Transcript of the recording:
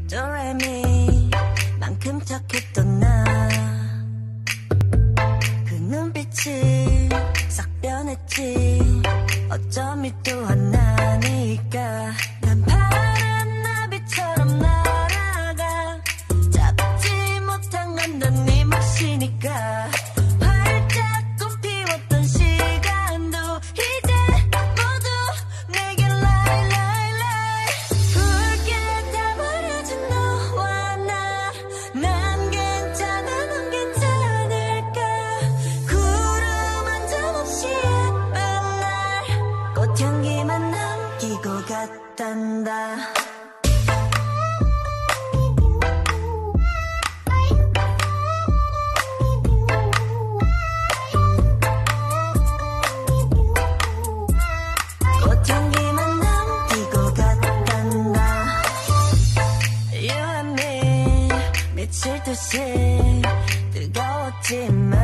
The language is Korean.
도레미 만큼 착했던 나 그 눈빛이 싹 변했지 어쩜 이 또한 나니까 난 파란 나비처럼 날아가 잡지 못한 건 넌 네 몫이니까 활짝 꽃피웠던 시간도 이제 모두 내게 lie lie lie 붉게 다 버려진 너와 난 괜찮아 넌 괜찮을까 구름 한 점 없이 예쁜 날 꽃향기만 남기고 갔단다 꽃향기만 남기고 갔단다 You and me 미칠 듯이 뜨거웠지만